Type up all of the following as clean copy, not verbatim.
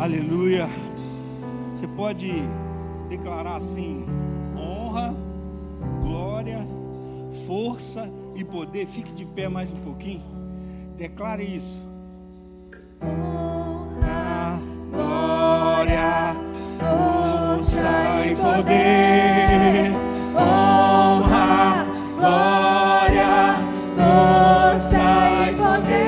Aleluia. Você pode declarar assim: honra, glória, força e poder. Fique de pé mais um pouquinho. Declare isso. Honra, glória, força e poder. Honra, glória, força e poder.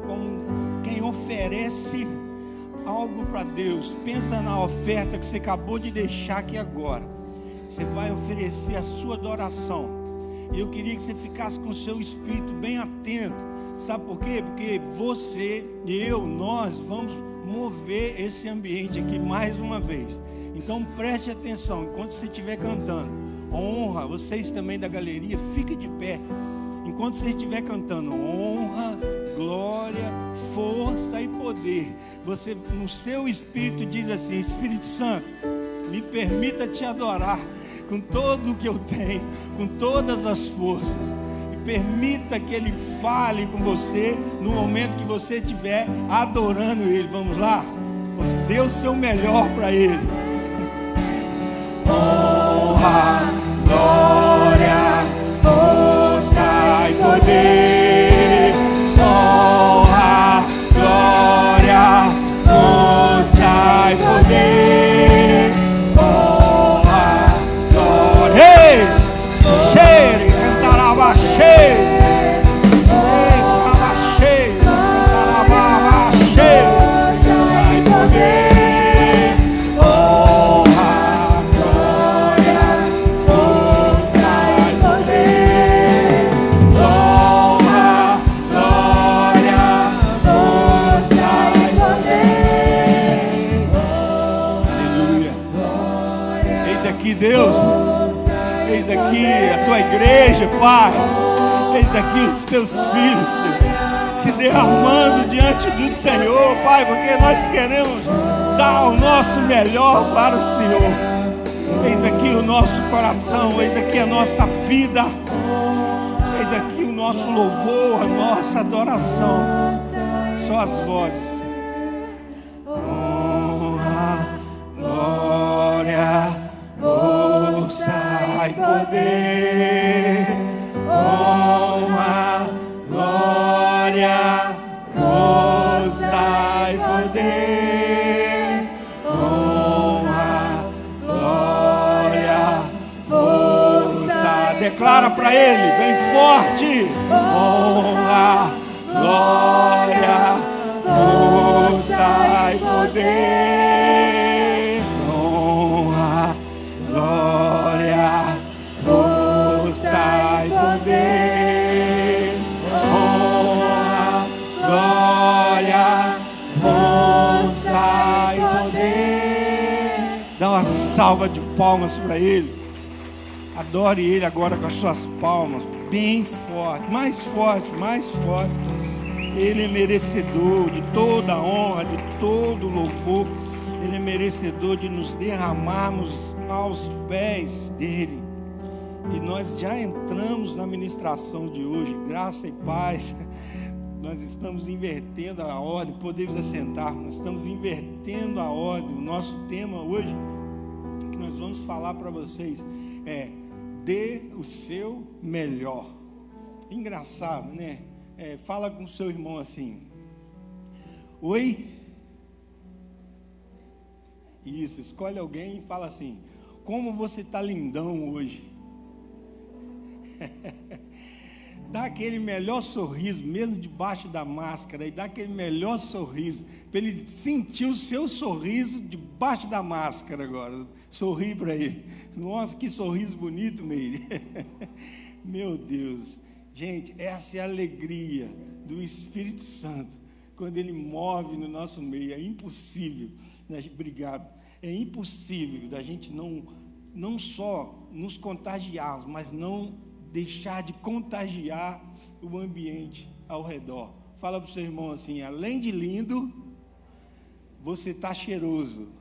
Como quem oferece algo para Deus. Pensa na oferta que você acabou de deixar aqui agora. Você vai oferecer a sua adoração. E eu queria que você ficasse com o seu espírito bem atento. Sabe por quê? Porque você e eu, nós vamos mover esse ambiente aqui mais uma vez. Então preste atenção enquanto você estiver cantando. Honra, vocês também da galeria, fique de pé. Enquanto você estiver cantando honra, glória, força e poder, você no seu espírito diz assim: Espírito Santo, me permita te adorar com todo o que eu tenho, com todas as forças, e permita que Ele fale com você no momento que você estiver adorando Ele. Vamos lá? Dê o seu melhor para Ele. Honra, glória, força e poder. Honra, glória, força e poder. Honra, glória. Ei! Cheire, cantaraba cheio. Cantaraba cheio. Cantaraba cheio. Vai poder. Honra, glória, força e poder. Honra, glória, força e poder. Aleluia. Eis aqui, Deus. Eis aqui a tua igreja, Pai. Eis aqui os teus filhos, Deus, se derramando diante do Senhor, Pai, porque nós queremos dar o nosso melhor para o Senhor. Eis aqui o nosso coração, eis aqui a nossa vida, eis aqui o nosso louvor, a nossa adoração. Só as vozes. Honra, glória, força e poder. Honra, glória, força e poder. Honra, glória, força. Declara para Ele bem forte. Honra, glória, força e poder. Honra, glória, força e poder. Honra, glória, força e poder. Dá uma salva de palmas para Ele. Adore Ele agora com as suas palmas, bem forte, mais forte, mais forte. Ele é merecedor de toda a honra, de todo o louvor. Ele é merecedor de nos derramarmos aos pés dele. E nós já entramos na ministração de hoje, graça e paz. Nós estamos invertendo a ordem, podemos assentar, nós estamos invertendo a ordem. O nosso tema hoje, que nós vamos falar para vocês, é: dê o seu melhor. Engraçado, né? Fala com o seu irmão assim: oi? Isso, escolhe alguém e fala assim: como você está lindão hoje? Dá aquele melhor sorriso, mesmo debaixo da máscara, e dá aquele melhor sorriso, para ele sentir o seu sorriso debaixo da máscara agora. Sorri para ele. Nossa, que sorriso bonito, Meire. Meu Deus. Gente, essa é a alegria do Espírito Santo, quando Ele move no nosso meio. É impossível, né? Obrigado. É impossível da gente não só nos contagiarmos, mas não deixar de contagiar o ambiente ao redor. Fala para o seu irmão assim: além de lindo, você está cheiroso.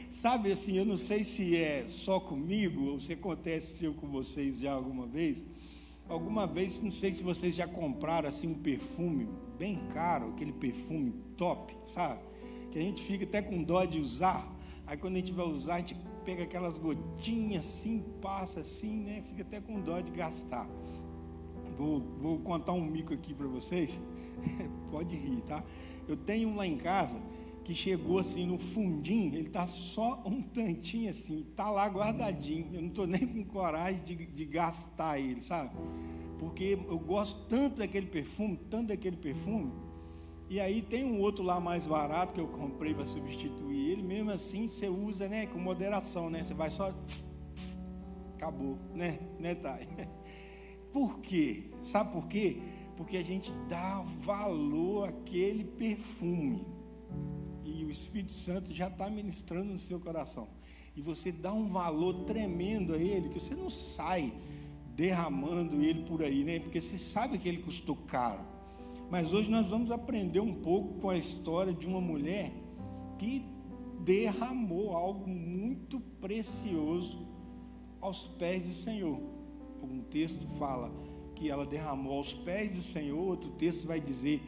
Sabe assim, eu não sei se é só comigo ou se acontece com vocês já alguma vez. Alguma vez, não sei se vocês já compraram assim um perfume bem caro, aquele perfume top, sabe? Que a gente fica até com dó de usar. Aí quando a gente vai usar, a gente pega aquelas gotinhas assim, passa assim, né? Fica até com dó de gastar. Vou contar um mico aqui para vocês. Pode rir, tá? Eu tenho um lá em casa que chegou assim no fundinho, ele tá só um tantinho assim, tá lá guardadinho. Eu não tô nem com coragem de gastar ele, sabe? Porque eu gosto tanto daquele perfume, E aí tem um outro lá mais barato que eu comprei para substituir ele. Mesmo assim você usa, né, com moderação, né? Você vai só, acabou, né, Thay? Por quê? Sabe por quê? Porque a gente dá valor àquele perfume. E o Espírito Santo já está ministrando no seu coração. E você dá um valor tremendo a ele, que você não sai derramando ele por aí, né? Porque você sabe que ele custou caro. Mas hoje nós vamos aprender um pouco com a história de uma mulher que derramou algo muito precioso aos pés do Senhor. Um texto fala que ela derramou aos pés do Senhor, outro texto vai dizer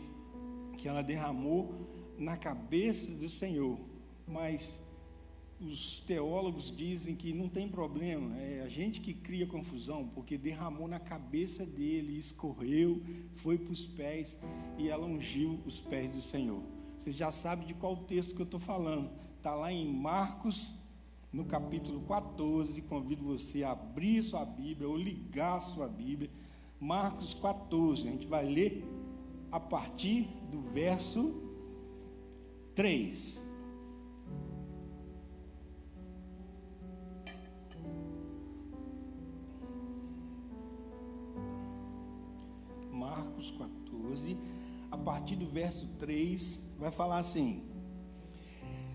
que ela derramou na cabeça do Senhor. Mas os teólogos dizem que não tem problema, é a gente que cria confusão, porque derramou na cabeça dele, escorreu, foi para os pés e ela ungiu os pés do Senhor. Você já sabe de qual texto que eu estou falando, está lá em Marcos, no capítulo 14, convido você a abrir sua Bíblia ou ligar sua Bíblia, Marcos 14, a gente vai ler a partir do verso 3. Marcos 14, a partir do verso 3, vai falar assim: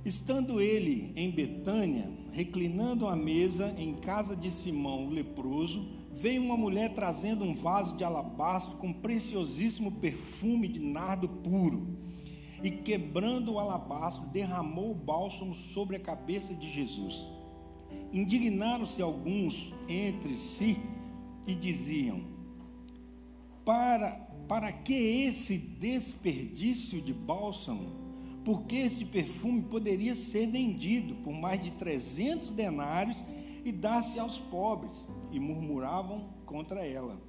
estando ele em Betânia, reclinando à mesa em casa de Simão o leproso, veio uma mulher trazendo um vaso de alabastro com preciosíssimo perfume de nardo puro, e quebrando o alabastro, derramou o bálsamo sobre a cabeça de Jesus. Indignaram-se alguns entre si e diziam: para que esse desperdício de bálsamo? Porque esse perfume poderia ser vendido por mais de 300 denários e dar-se aos pobres. E murmuravam contra ela.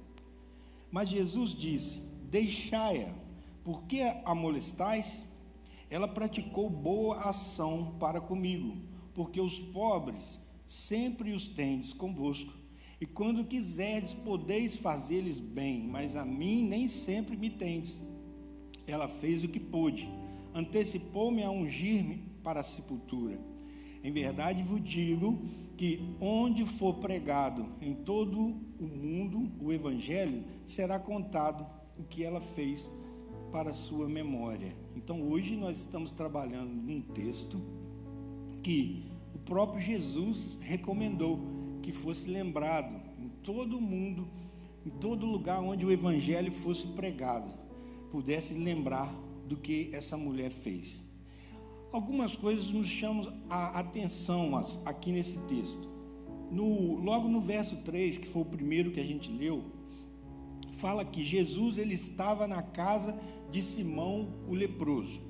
Mas Jesus disse: deixai-a, por que a molestais? Ela praticou boa ação para comigo, porque os pobres sempre os tendes convosco, e quando quiserdes podeis fazer-lhes bem, mas a mim nem sempre me tendes. Ela fez o que pôde, antecipou-me a ungir-me para a sepultura. Em verdade vos digo que onde for pregado em todo o mundo o Evangelho, será contado o que ela fez para a sua memória. Então hoje nós estamos trabalhando num texto que o próprio Jesus recomendou que fosse lembrado em todo o mundo, em todo lugar onde o Evangelho fosse pregado, pudesse lembrar do que essa mulher fez. Algumas coisas nos chamam a atenção aqui nesse texto. Logo no verso 3, que foi o primeiro que a gente leu, fala que Jesus ele estava na casa de Simão o leproso.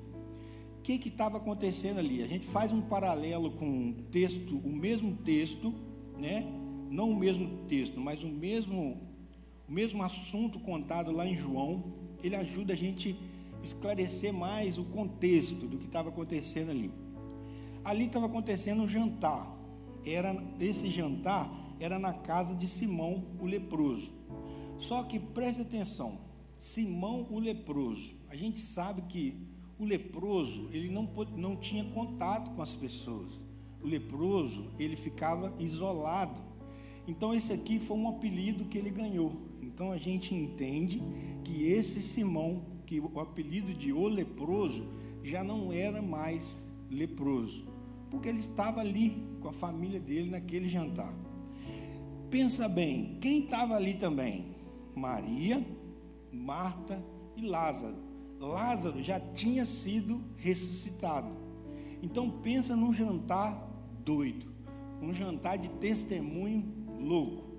O que estava acontecendo ali? A gente faz um paralelo com o texto, o mesmo texto, né? Não o mesmo texto, mas o mesmo assunto contado lá em João. Ele ajuda a gente esclarecer mais o contexto do que estava acontecendo ali. Ali estava acontecendo um jantar. Esse jantar era na casa de Simão o leproso. Só que preste atenção, Simão o leproso, a gente sabe que o leproso ele não tinha contato com as pessoas. O leproso ele ficava isolado. Então esse aqui foi um apelido que ele ganhou. Então a gente entende que esse Simão, que o apelido de o leproso, já não era mais leproso, porque ele estava ali com a família dele naquele jantar. Pensa bem, quem estava ali também? Maria, Marta e Lázaro. Lázaro já tinha sido ressuscitado. Então pensa num jantar doido, um jantar de testemunho louco.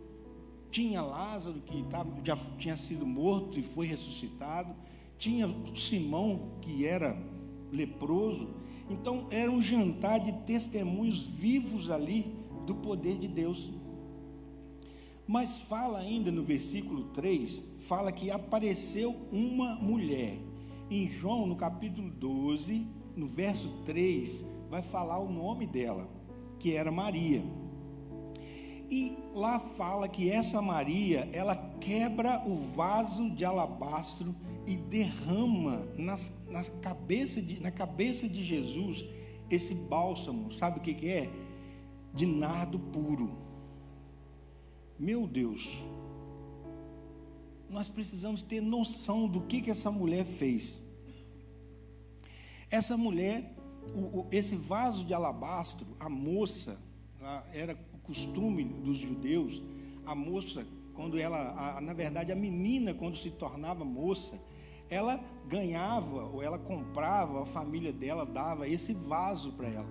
Tinha Lázaro que já tinha sido morto e foi ressuscitado. Tinha Simão que era leproso. Então era um jantar de testemunhos vivos ali do poder de Deus. Mas fala ainda no versículo 3, fala que apareceu uma mulher. Em João, no capítulo 12, no verso 3, vai falar o nome dela, que era Maria. E lá fala que essa Maria, ela quebra o vaso de alabastro e derrama na cabeça de Jesus esse bálsamo. Sabe o que é? De nardo puro. Meu Deus, nós precisamos ter noção do que essa mulher fez. Essa mulher, esse vaso de alabastro, a moça, era o costume dos judeus, a moça, quando na verdade a menina, quando se tornava moça, ela ganhava, ou ela comprava, a família dela dava esse vaso para ela,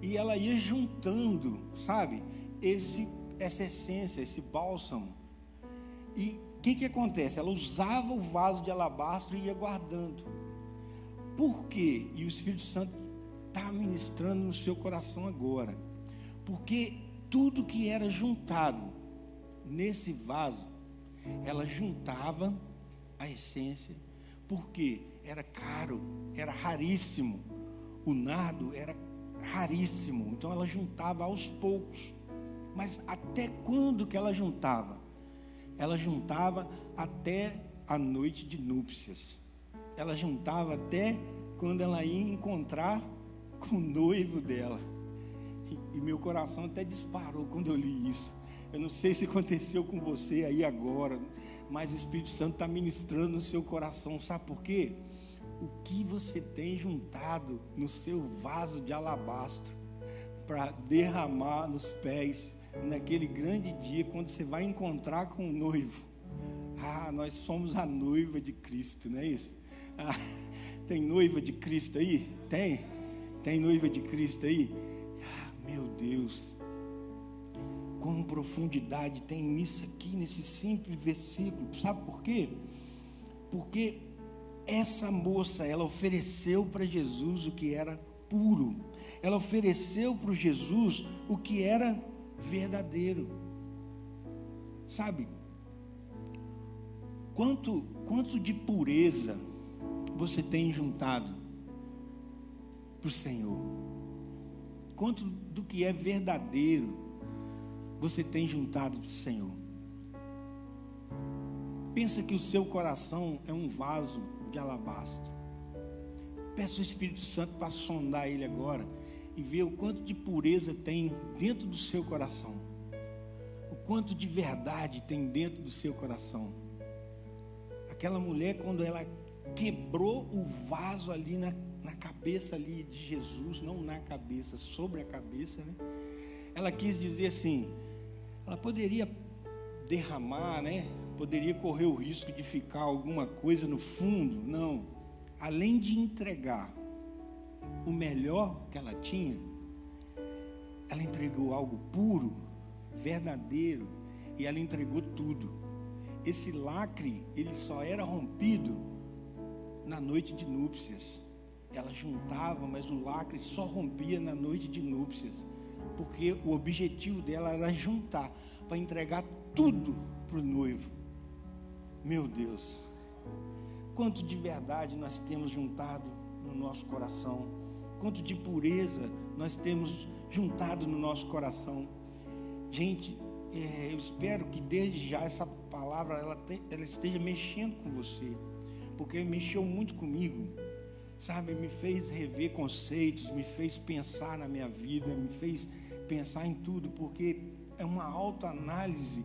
e ela ia juntando, sabe, essa essência, esse bálsamo. E o que acontece? Ela usava o vaso de alabastro e ia guardando. Por quê? E o Espírito Santo está ministrando no seu coração agora. Porque tudo que era juntado nesse vaso, ela juntava a essência. Porque era caro, era raríssimo. O nardo era raríssimo. Então ela juntava aos poucos. Mas até quando que ela juntava? Ela juntava até a noite de núpcias. Ela juntava até quando ela ia encontrar com o noivo dela. E meu coração até disparou quando eu li isso. Eu não sei se aconteceu com você aí agora, mas o Espírito Santo está ministrando no seu coração. Sabe por quê? O que você tem juntado no seu vaso de alabastro para derramar nos pés naquele grande dia, quando você vai encontrar com o noivo. Nós somos a noiva de Cristo, não é isso? Tem noiva de Cristo aí? Tem noiva de Cristo aí? Meu Deus, quão profundidade tem nisso aqui, nesse simples versículo. Sabe por quê? Porque essa moça, ela ofereceu para Jesus o que era puro. Ela ofereceu para Jesus o que era verdadeiro. Sabe, quanto de pureza você tem juntado para o Senhor? Quanto do que é verdadeiro você tem juntado para o Senhor? Pensa que o seu coração é um vaso de alabastro. Peça o Espírito Santo para sondar ele agora e ver o quanto de pureza tem dentro do seu coração, o quanto de verdade tem dentro do seu coração. Aquela mulher, quando ela quebrou o vaso ali na cabeça ali de Jesus, não na cabeça, sobre a cabeça, né? Ela quis dizer assim, ela poderia derramar, né? Poderia correr o risco de ficar alguma coisa no fundo. Não, além de entregar o melhor que ela tinha, ela entregou algo puro, verdadeiro, e ela entregou tudo. Esse lacre, ele só era rompido na noite de núpcias. Ela juntava, mas o lacre só rompia na noite de núpcias, porque o objetivo dela era juntar, para entregar tudo para o noivo. Meu Deus, quanto de verdade nós temos juntado no nosso coração, quanto de pureza nós temos juntado no nosso coração. Gente, eu espero que desde já essa palavra ela esteja mexendo com você, porque mexeu muito comigo, sabe? Me fez rever conceitos, me fez pensar na minha vida, me fez pensar em tudo, porque é uma autoanálise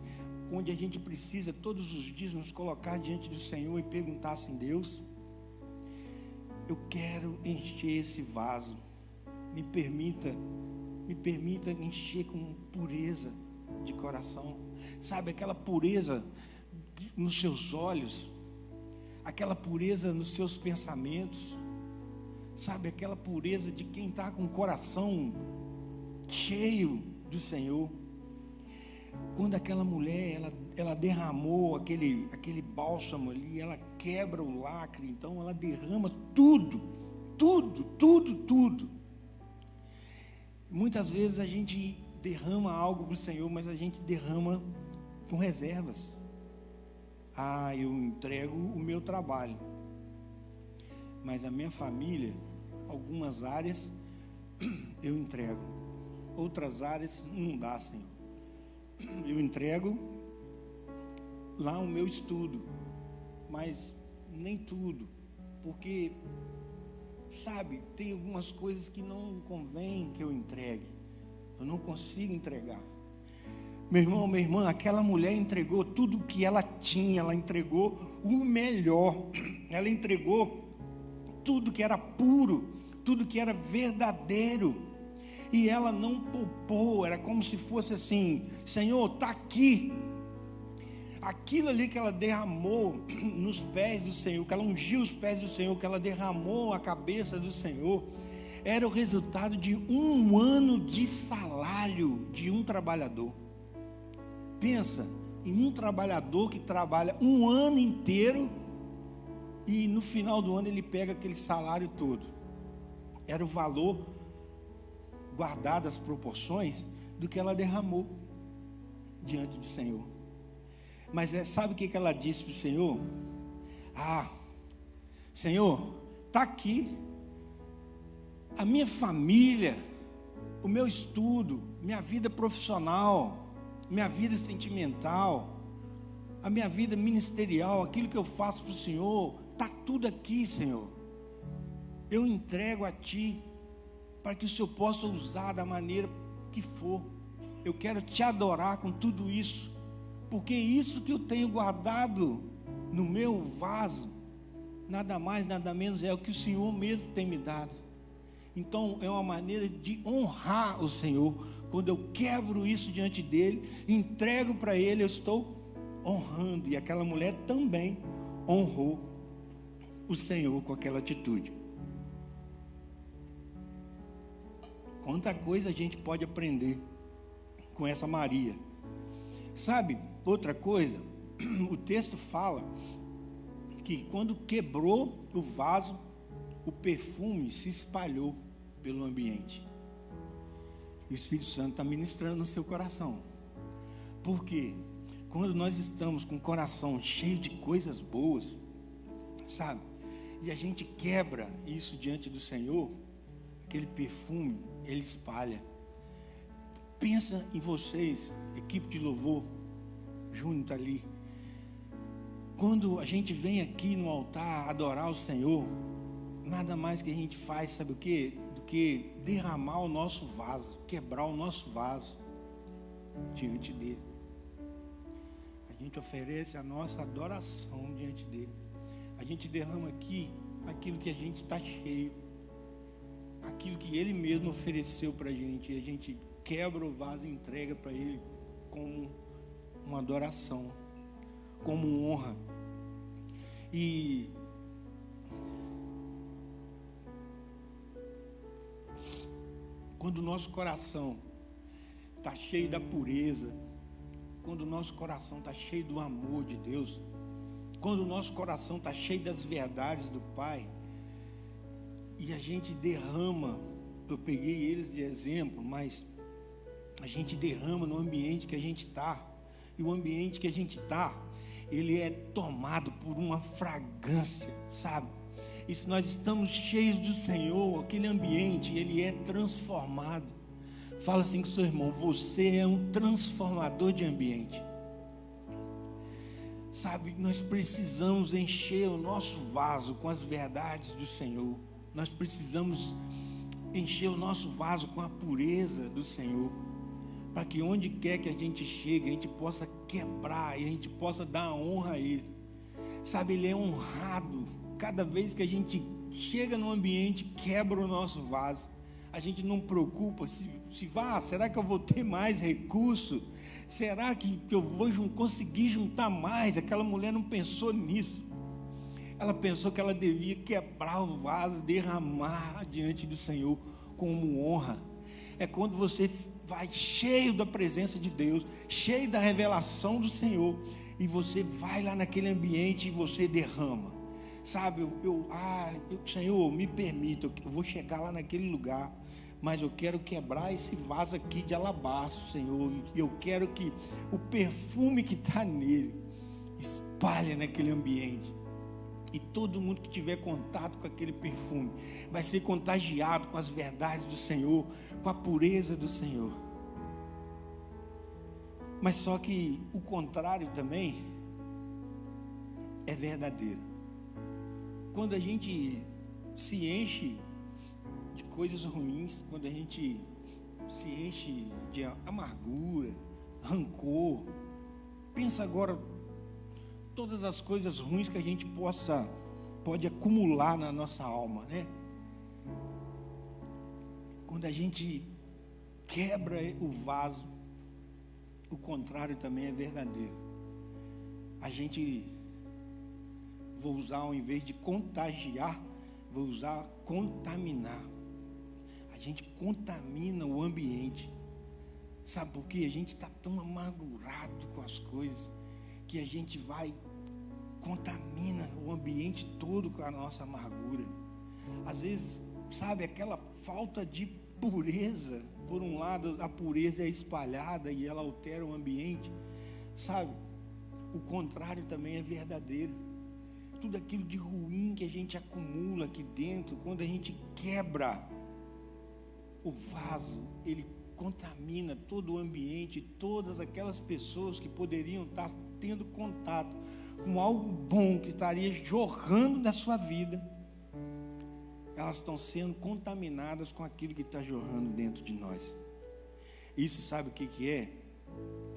onde a gente precisa todos os dias nos colocar diante do Senhor e perguntar assim: Deus, eu quero encher esse vaso, me permita encher com pureza de coração. sabe, aquela pureza nos seus olhos, aquela pureza nos seus pensamentos, sabe, aquela pureza de quem está com o coração cheio do Senhor. Quando aquela mulher, ela derramou aquele bálsamo ali, ela quebra o lacre, então ela derrama tudo. Muitas vezes a gente derrama algo para o Senhor, mas a gente derrama com reservas. Eu entrego o meu trabalho, mas a minha família, algumas áreas eu entrego, outras áreas não dá, Senhor. Eu entrego lá o meu estudo, mas nem tudo, porque, sabe, tem algumas coisas que não convém que eu entregue, eu não consigo entregar. Meu irmão, minha irmã, aquela mulher entregou tudo o que ela tinha, ela entregou o melhor, ela entregou tudo que era puro, tudo que era verdadeiro, e ela não poupou. Era como se fosse assim: Senhor, está aqui. Aquilo ali que ela derramou nos pés do Senhor, que ela ungiu os pés do Senhor, que ela derramou a cabeça do Senhor, era o resultado de 1 ano de salário de um trabalhador. Pensa em um trabalhador que trabalha 1 ano inteiro e no final do ano ele pega aquele salário todo. Era o valor, guardado as proporções, do que ela derramou diante do Senhor. Mas sabe o que ela disse para o Senhor? Senhor, está aqui a minha família, o meu estudo, minha vida profissional, minha vida sentimental, a minha vida ministerial, aquilo que eu faço para o Senhor, está tudo aqui, Senhor. Eu entrego a Ti, para que o Senhor possa usar da maneira que for. Eu quero Te adorar com tudo isso, porque isso que eu tenho guardado no meu vaso, nada mais, nada menos é o que o Senhor mesmo tem me dado. Então é uma maneira de honrar o Senhor. Quando eu quebro isso diante dele, entrego para ele, eu estou honrando. E aquela mulher também honrou o Senhor com aquela atitude. Quanta coisa a gente pode aprender com essa Maria. Sabe, outra coisa, o texto fala que quando quebrou o vaso, o perfume se espalhou pelo ambiente. E o Espírito Santo está ministrando no seu coração. Porque quando nós estamos com o coração cheio de coisas boas, sabe, e a gente quebra isso diante do Senhor, aquele perfume, ele espalha. Pensa em vocês, equipe de louvor, Júnior está ali. Quando a gente vem aqui no altar adorar o Senhor, nada mais que a gente faz, sabe o quê? Do que derramar o nosso vaso, quebrar o nosso vaso diante dele. A gente oferece a nossa adoração diante dele. A gente derrama aqui aquilo que a gente está cheio, aquilo que ele mesmo ofereceu para a gente, e a gente quebra o vaso e entrega para ele como uma adoração, como honra. E quando o nosso coração está cheio da pureza, quando o nosso coração está cheio do amor de Deus, quando o nosso coração está cheio das verdades do Pai, e a gente derrama, eu peguei eles de exemplo, mas a gente derrama no ambiente que a gente está, e o ambiente que a gente está, ele é tomado por uma fragrância, sabe? E se nós estamos cheios do Senhor, aquele ambiente, ele é transformado. Fala assim com o seu irmão: você é um transformador de ambiente. Sabe, nós precisamos encher o nosso vaso com as verdades do Senhor. Nós precisamos encher o nosso vaso com a pureza do Senhor, para que onde quer que a gente chegue, a gente possa quebrar e a gente possa dar honra a Ele. Sabe, Ele é honrado. Cada vez que a gente chega no ambiente, quebra o nosso vaso. A gente não preocupa será que eu vou ter mais recurso? Será que eu vou conseguir juntar mais? Aquela mulher não pensou nisso. Ela pensou que ela devia quebrar o vaso, derramar diante do Senhor como honra. É quando você vai cheio da presença de Deus, cheio da revelação do Senhor, e você vai lá naquele ambiente e você derrama. Sabe, Senhor, me permita, eu vou chegar lá naquele lugar, mas eu quero quebrar esse vaso aqui de alabastro, Senhor, e eu quero que o perfume que está nele espalhe naquele ambiente, e todo mundo que tiver contato com aquele perfume vai ser contagiado com as verdades do Senhor, com a pureza do Senhor. Mas só que o contrário também é verdadeiro. Quando a gente se enche de coisas ruins, quando a gente se enche de amargura, rancor, pensa agora todas as coisas ruins que a gente pode acumular na nossa alma, né? Quando a gente quebra o vaso, o contrário também é verdadeiro. A gente, vou usar, ao invés de contagiar, vou usar contaminar. A gente contamina o ambiente. Sabe por quê? A gente está tão amargurado com as coisas que a gente contamina o ambiente todo com a nossa amargura. Às vezes, sabe, aquela falta de pureza. Por um lado, a pureza é espalhada e ela altera o ambiente. Sabe, o contrário também é verdadeiro. Tudo aquilo de ruim que a gente acumula aqui dentro, quando a gente quebra o vaso, ele contamina todo o ambiente, todas aquelas pessoas que poderiam estar tendo contato com algo bom que estaria jorrando da sua vida, elas estão sendo contaminadas com aquilo que está jorrando dentro de nós. Isso, sabe o que é?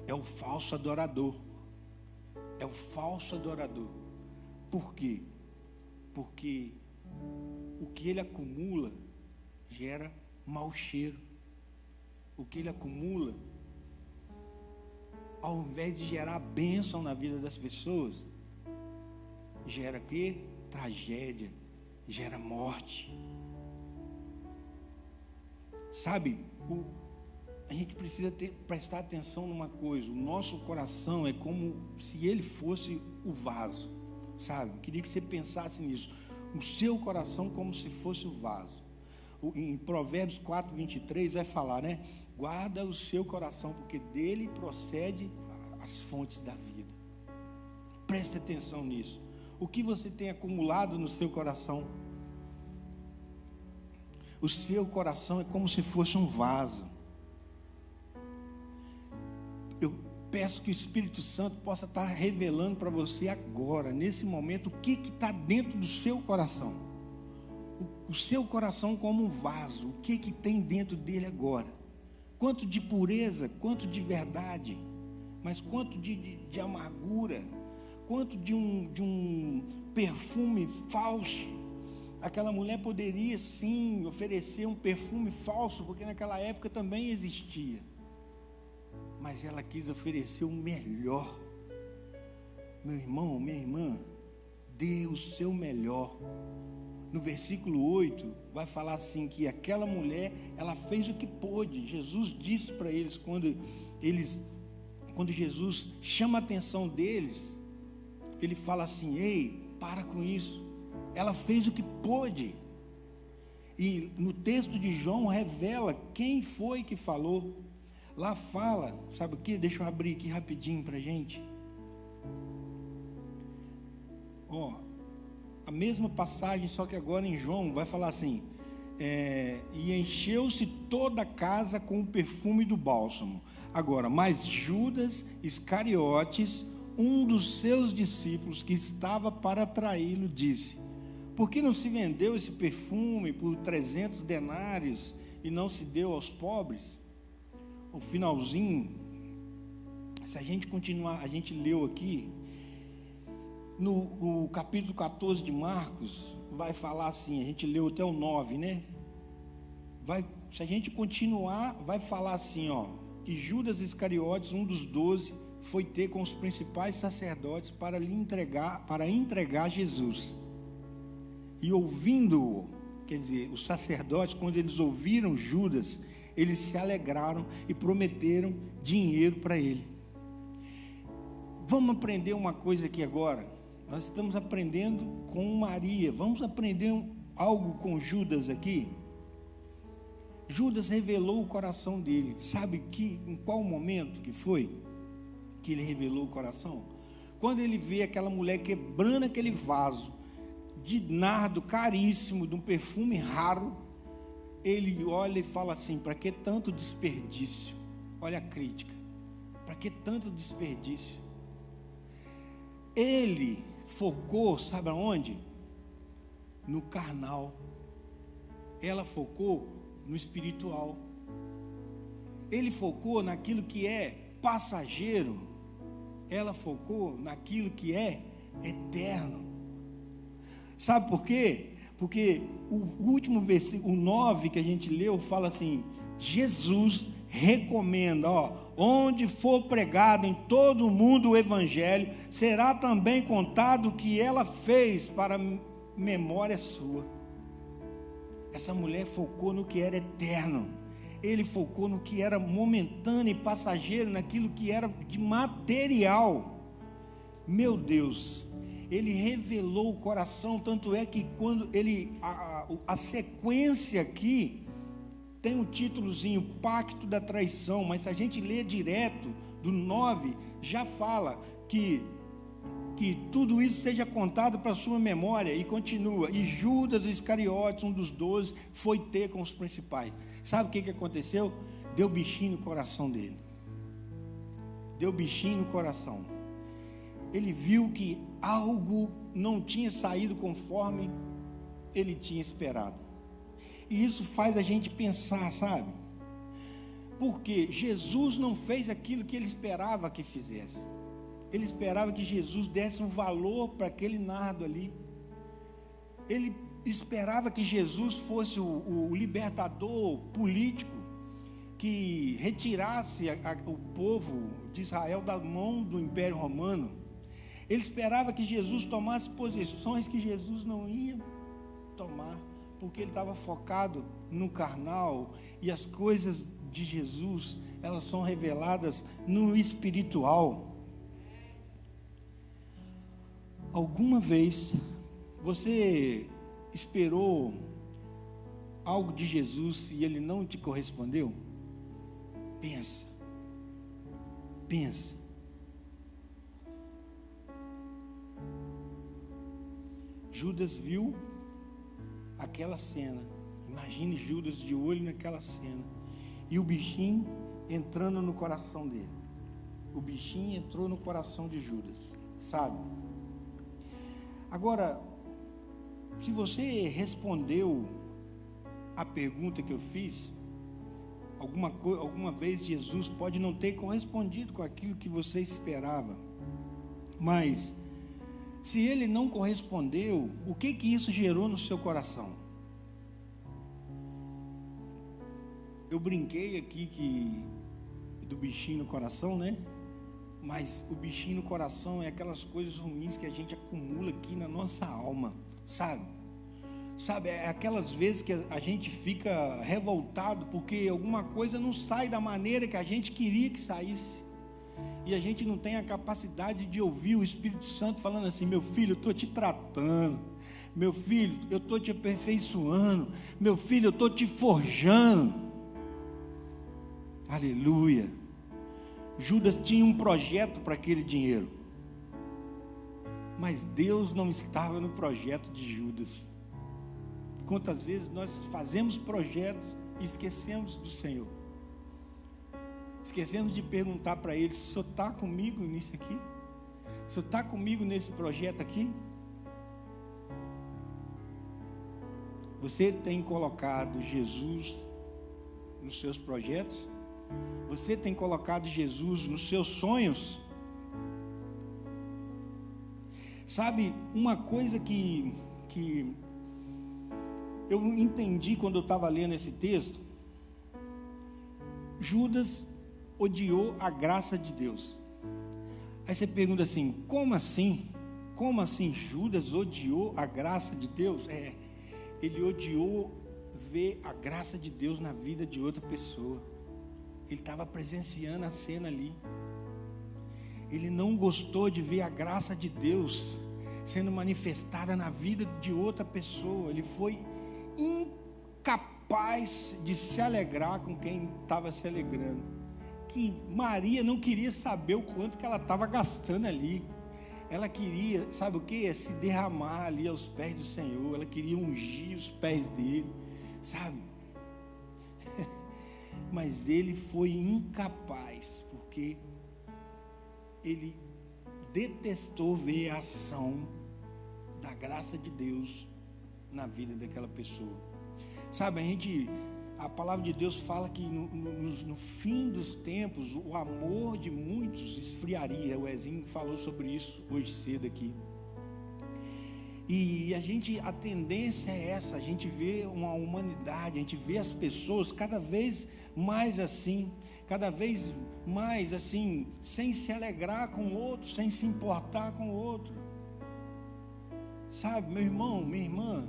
É o falso adorador. É o falso adorador. Por quê? Porque o que ele acumula gera mau cheiro. O que ele acumula, ao invés de gerar bênção na vida das pessoas, gera quê? Tragédia, gera morte. Sabe, a gente precisa prestar atenção numa coisa. O nosso coração é como se ele fosse o vaso, sabe? Eu queria que você pensasse nisso. O seu coração como se fosse o vaso. Em Provérbios 4:23 vai falar, né? Guarda o seu coração, porque dele procede as fontes da vida. Preste atenção nisso. O que você tem acumulado no seu coração? O seu coração é como se fosse um vaso. Eu peço que o Espírito Santo possa estar revelando para você agora, nesse momento, o que está dentro do seu coração. O seu coração como um vaso, o que tem dentro dele agora? Quanto de pureza, quanto de verdade, mas quanto de amargura, quanto de um perfume falso. Aquela mulher poderia sim oferecer um perfume falso, porque naquela época também existia, mas ela quis oferecer o melhor. Meu irmão, minha irmã, dê o seu melhor. No versículo 8, vai falar assim, que aquela mulher, ela fez o que pôde. Jesus disse para eles, quando Jesus chama a atenção deles, ele fala assim: ei, para com isso. Ela fez o que pôde. E no texto de João revela quem foi que falou. Lá fala, sabe o que? Deixa eu abrir aqui rapidinho para a gente. A mesma passagem, só que agora em João vai falar assim: e encheu-se toda a casa com o perfume do bálsamo. Agora, mas Judas Iscariotes, um dos seus discípulos que estava para traí-lo, disse: por que não se vendeu esse perfume por 300 denários e não se deu aos pobres? O finalzinho, se a gente continuar, a gente leu aqui, no capítulo 14 de Marcos, vai falar assim, a gente leu até o 9, né? Se a gente continuar, vai falar assim, E Judas Iscariotes, um dos 12, foi ter com os principais sacerdotes para entregar Jesus. E ouvindo-o, quer dizer, os sacerdotes, quando eles ouviram Judas, eles se alegraram e prometeram dinheiro para ele. Vamos aprender uma coisa aqui agora. Nós estamos aprendendo com Maria. Vamos aprender algo com Judas aqui. Judas revelou o coração dele. Sabe em qual momento que foi que ele revelou o coração? Quando ele vê aquela mulher quebrando aquele vaso de nardo caríssimo, de um perfume raro, ele olha e fala assim: para que tanto desperdício? Olha a crítica. Para que tanto desperdício? Ele focou, sabe aonde? No carnal. Ela focou no espiritual. Ele focou naquilo que é passageiro. Ela focou naquilo que é eterno. Sabe por quê? Porque o último versículo, o 9 que a gente leu, fala assim: Jesus recomenda, onde for pregado em todo o mundo o evangelho, será também contado o que ela fez para memória sua. Essa mulher focou no que era eterno. Ele focou no que era momentâneo e passageiro, naquilo que era de material. Meu Deus, ele revelou o coração, tanto é que quando a sequência aqui tem um títulozinho, Pacto da Traição, mas se a gente lê direto do 9, já fala que tudo isso seja contado para a sua memória, e continua: e Judas Iscariotes, um dos 12, foi ter com os principais. Sabe o que aconteceu? Deu bichinho no coração dele. Deu bichinho no coração. Ele viu que algo não tinha saído conforme ele tinha esperado. E isso faz a gente pensar, sabe? Porque Jesus não fez aquilo que ele esperava que fizesse. Ele esperava que Jesus desse um valor para aquele nardo ali. Ele esperava que Jesus fosse o libertador político que retirasse o povo de Israel da mão do Império Romano. Ele esperava que Jesus tomasse posições que Jesus não ia tomar, porque ele estava focado no carnal, e as coisas de Jesus, elas são reveladas no espiritual. Alguma vez você esperou algo de Jesus e ele não te correspondeu? Pensa. Judas viu aquela cena. Imagine Judas de olho naquela cena, e o bichinho entrando no coração dele. O bichinho entrou no coração de Judas, sabe? Agora, se você respondeu a pergunta que eu fiz, alguma vez Jesus pode não ter correspondido com aquilo que você esperava, mas se ele não correspondeu, o que isso gerou no seu coração? Eu brinquei aqui do bichinho no coração, né? Mas o bichinho no coração é aquelas coisas ruins que a gente acumula aqui na nossa alma, sabe? É aquelas vezes que a gente fica revoltado porque alguma coisa não sai da maneira que a gente queria que saísse, e a gente não tem a capacidade de ouvir o Espírito Santo falando assim: meu filho, eu estou te tratando, meu filho, eu estou te aperfeiçoando, meu filho, eu estou te forjando. Aleluia. Judas tinha um projeto para aquele dinheiro, mas Deus não estava no projeto de Judas. Quantas vezes nós fazemos projetos e esquecemos do Senhor? Esquecemos de perguntar para Ele: o Senhor está comigo nisso aqui? O Senhor está comigo nesse projeto aqui? Você tem colocado Jesus nos seus projetos? Você tem colocado Jesus nos seus sonhos? Sabe, uma coisa que eu entendi quando eu estava lendo esse texto: Judas odiou a graça de Deus. Aí você pergunta assim, como assim? Como assim Judas odiou a graça de Deus? Ele odiou ver a graça de Deus na vida de outra pessoa. Ele estava presenciando a cena ali. Ele não gostou de ver a graça de Deus sendo manifestada na vida de outra pessoa. Ele foi incapaz de se alegrar com quem estava se alegrando. Que Maria não queria saber o quanto que ela estava gastando ali. Ela queria, sabe o que? Se derramar ali aos pés do Senhor. Ela queria ungir os pés dele, sabe? Mas ele foi incapaz, porque ele detestou ver a ação da graça de Deus na vida daquela pessoa. Sabe, a palavra de Deus fala que no fim dos tempos o amor de muitos esfriaria. O Ezinho falou sobre isso hoje cedo aqui. E a tendência é essa, a gente vê uma humanidade, a gente vê as pessoas cada vez mais assim, sem se alegrar com o outro, sem se importar com o outro. Sabe, meu irmão, minha irmã,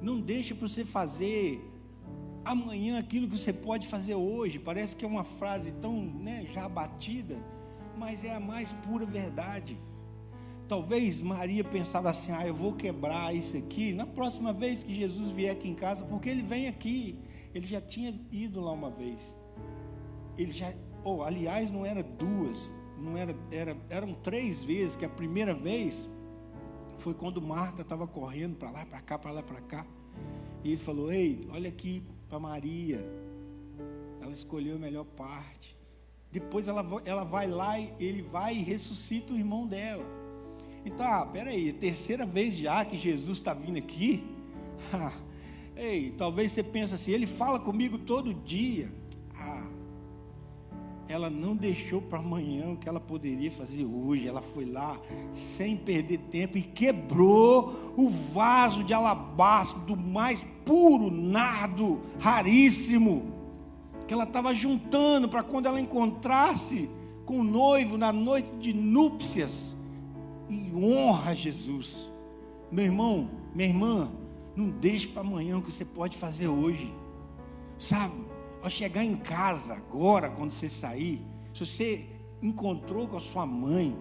não deixa para você fazer amanhã aquilo que você pode fazer hoje. Parece que é uma frase tão, já batida, mas é a mais pura verdade. Talvez Maria pensava assim, eu vou quebrar isso aqui na próxima vez que Jesus vier aqui em casa, porque ele vem aqui. Ele já tinha ido lá uma vez. Aliás, não era duas, eram 3 vezes, que a primeira vez foi quando Marta estava correndo para lá, para cá, para lá, para cá. E ele falou, ei, olha aqui para Maria, ela escolheu a melhor parte. Depois ela vai lá, ele vai e ressuscita o irmão dela. Então, peraí, a 3ª vez já que Jesus está vindo aqui. Ei, talvez você pense assim, ele fala comigo todo dia. Ela não deixou para amanhã o que ela poderia fazer hoje. Ela foi lá sem perder tempo e quebrou o vaso de alabastro do mais puro nardo, raríssimo, que ela estava juntando para quando ela encontrasse com o noivo na noite de núpcias, e honra Jesus. Meu irmão, minha irmã, não deixe para amanhã o que você pode fazer hoje, sabe? Ao chegar em casa agora, quando você sair, se você encontrou com a sua mãe,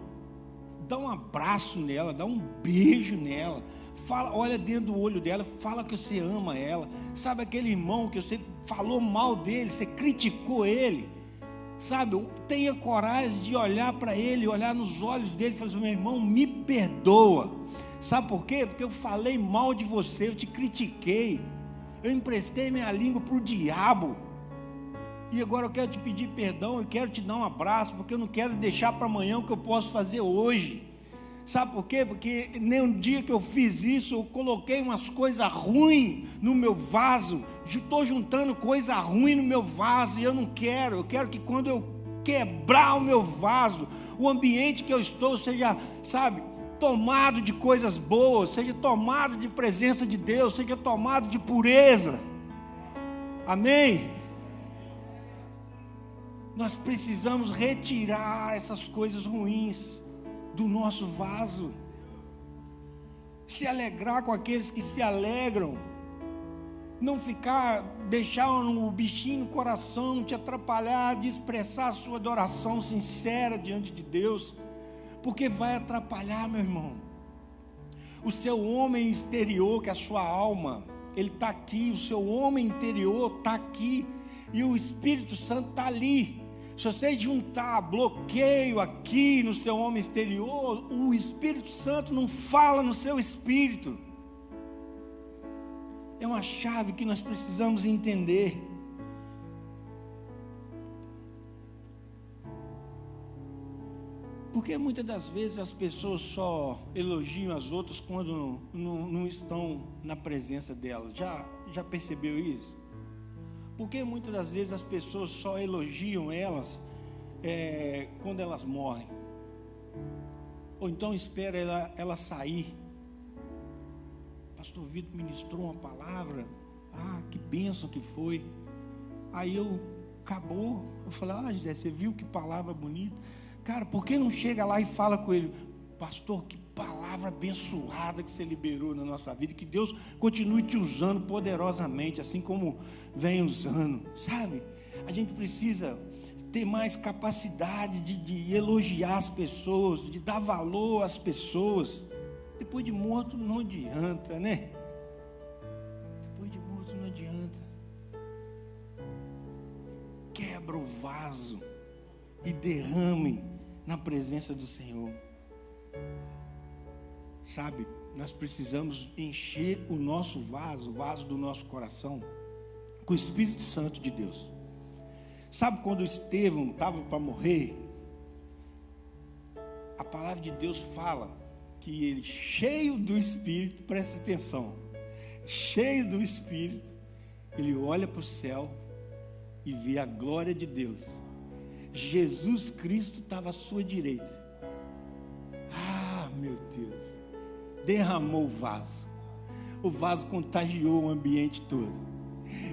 dá um abraço nela, dá um beijo nela, fala, olha dentro do olho dela, fala que você ama ela. Sabe aquele irmão que você falou mal dele, você criticou ele, sabe? Tenha coragem de olhar para ele, olhar nos olhos dele e falar assim, meu irmão, me perdoa. Sabe por quê? Porque eu falei mal de você, eu te critiquei, eu emprestei minha língua para o diabo, e agora eu quero te pedir perdão, eu quero te dar um abraço, porque eu não quero deixar para amanhã o que eu posso fazer hoje. Sabe por quê? Porque nem um dia que eu fiz isso, eu coloquei umas coisas ruins no meu vaso, estou juntando coisa ruim no meu vaso, e eu não quero. Eu quero que quando eu quebrar o meu vaso, o ambiente que eu estou seja, sabe, tomado de coisas boas, seja tomado de presença de Deus, seja tomado de pureza. Amém? Nós precisamos retirar essas coisas ruins do nosso vaso, se alegrar com aqueles que se alegram, não deixar o bichinho no coração te atrapalhar de expressar a sua adoração sincera diante de Deus, porque vai atrapalhar, meu irmão. O seu homem exterior, que é a sua alma, ele está aqui, o seu homem interior está aqui, e o Espírito Santo está ali. Se você juntar bloqueio aqui no seu homem exterior, o Espírito Santo não fala no seu espírito. É uma chave que nós precisamos entender. Porque muitas das vezes as pessoas só elogiam as outras quando não estão na presença delas. Já percebeu isso? Porque muitas das vezes as pessoas só elogiam elas quando elas morrem, ou então espera ela sair. Pastor Vitor ministrou uma palavra, que bênção que foi. Aí eu acabou. Eu falei, José, você viu que palavra bonita? Cara, por que não chega lá e fala com ele? Pastor, que palavra abençoada que você liberou na nossa vida, que Deus continue te usando poderosamente, assim como vem usando, sabe? A gente precisa ter mais capacidade de elogiar as pessoas, de dar valor às pessoas. Depois de morto não adianta, né? Depois de morto não adianta. Quebra o vaso e derrame na presença do Senhor. Sabe, nós precisamos encher o nosso vaso, o vaso do nosso coração, com o Espírito Santo de Deus. Sabe quando Estevão estava para morrer? A palavra de Deus fala que ele, cheio do Espírito, presta atenção, cheio do Espírito, ele olha para o céu e vê a glória de Deus. Jesus Cristo estava à sua direita. Meu Deus, derramou o vaso contagiou o ambiente todo,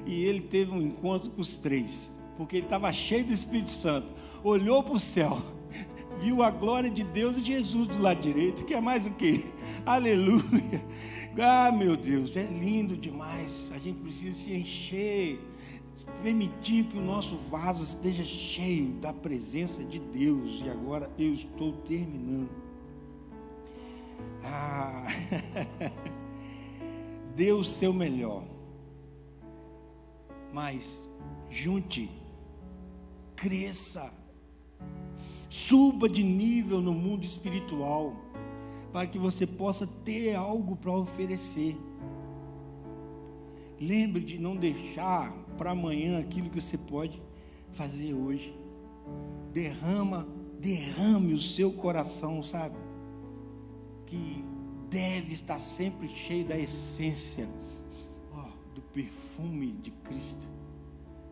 e ele teve um encontro com os três, porque ele estava cheio do Espírito Santo, olhou para o céu, viu a glória de Deus e Jesus do lado direito, que é mais o quê? Aleluia. Meu Deus, é lindo demais. A gente precisa se encher, permitir que o nosso vaso esteja cheio da presença de Deus. E agora eu estou terminando. Dê o seu melhor, mas junte, cresça, suba de nível no mundo espiritual, para que você possa ter algo para oferecer. Lembre de não deixar para amanhã aquilo que você pode fazer hoje. Derrame o seu coração, sabe? Que deve estar sempre cheio da essência, do perfume de Cristo.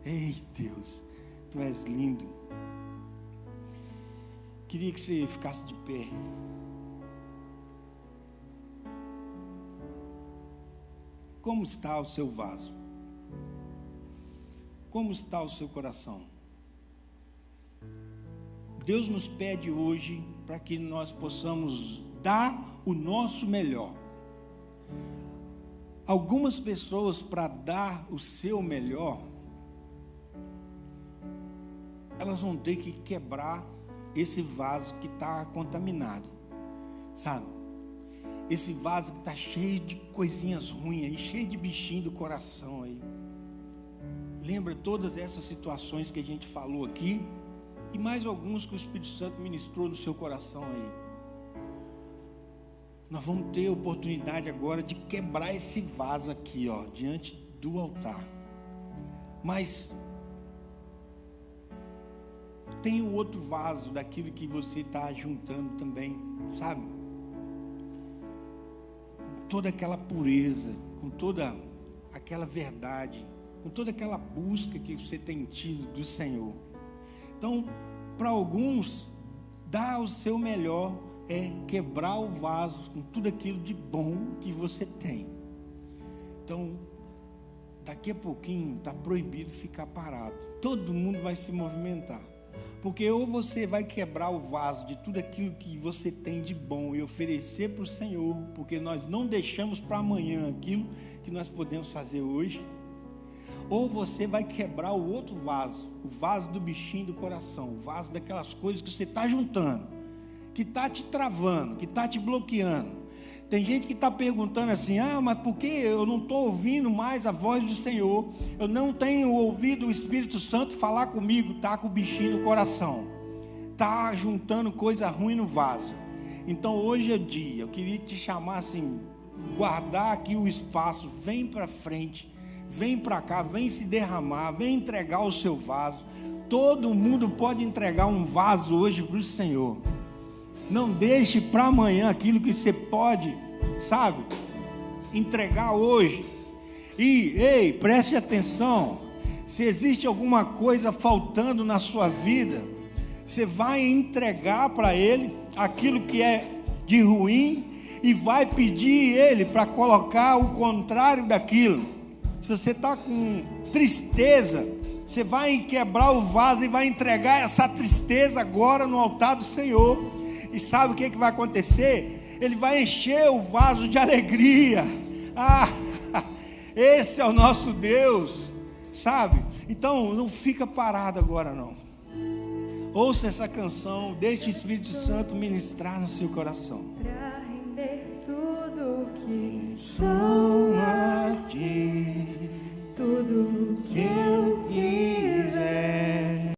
Ei, Deus, Tu és lindo. Queria que você ficasse de pé. Como está o seu vaso? Como está o seu coração? Deus nos pede hoje para que nós possamos dar o nosso melhor. Algumas pessoas, para dar o seu melhor, elas vão ter que quebrar esse vaso que está contaminado, sabe? Esse vaso que está cheio de coisinhas ruins aí, cheio de bichinho do coração aí. Lembra todas essas situações que a gente falou aqui, e mais alguns que o Espírito Santo ministrou no seu coração aí. Nós vamos ter a oportunidade agora de quebrar esse vaso aqui, diante do altar. Mas tem o outro vaso daquilo que você está juntando também, sabe? Com toda aquela pureza, com toda aquela verdade, com toda aquela busca que você tem tido do Senhor. Então, para alguns, dar o seu melhor é quebrar o vaso com tudo aquilo de bom que você tem. Então, daqui a pouquinho está proibido ficar parado. Todo mundo vai se movimentar. Porque ou você vai quebrar o vaso de tudo aquilo que você tem de bom e oferecer para o Senhor, porque nós não deixamos para amanhã aquilo que nós podemos fazer hoje. Ou você vai quebrar o outro vaso, o vaso do bichinho do coração, o vaso daquelas coisas que você está juntando, que está te travando, que está te bloqueando. Tem gente que está perguntando assim, mas por que eu não estou ouvindo mais a voz do Senhor? Eu não tenho ouvido o Espírito Santo falar comigo. Está com o bichinho no coração, está juntando coisa ruim no vaso. Então hoje é dia, eu queria te chamar assim, guardar aqui o espaço, vem para frente, vem para cá, vem se derramar, vem entregar o seu vaso. Todo mundo pode entregar um vaso hoje para o Senhor. Não deixe para amanhã aquilo que você pode, sabe, entregar hoje. E, preste atenção, se existe alguma coisa faltando na sua vida, você vai entregar para Ele aquilo que é de ruim e vai pedir Ele para colocar o contrário daquilo. Se você está com tristeza, Você vai quebrar o vaso e vai entregar essa tristeza agora no altar do Senhor. E sabe o que vai acontecer? Ele vai encher o vaso de alegria. Esse é o nosso Deus, sabe? Então não fica parado agora não. Ouça essa canção, deixe o Espírito Santo ministrar no seu coração. Pra render tudo que sou a ti, tudo que eu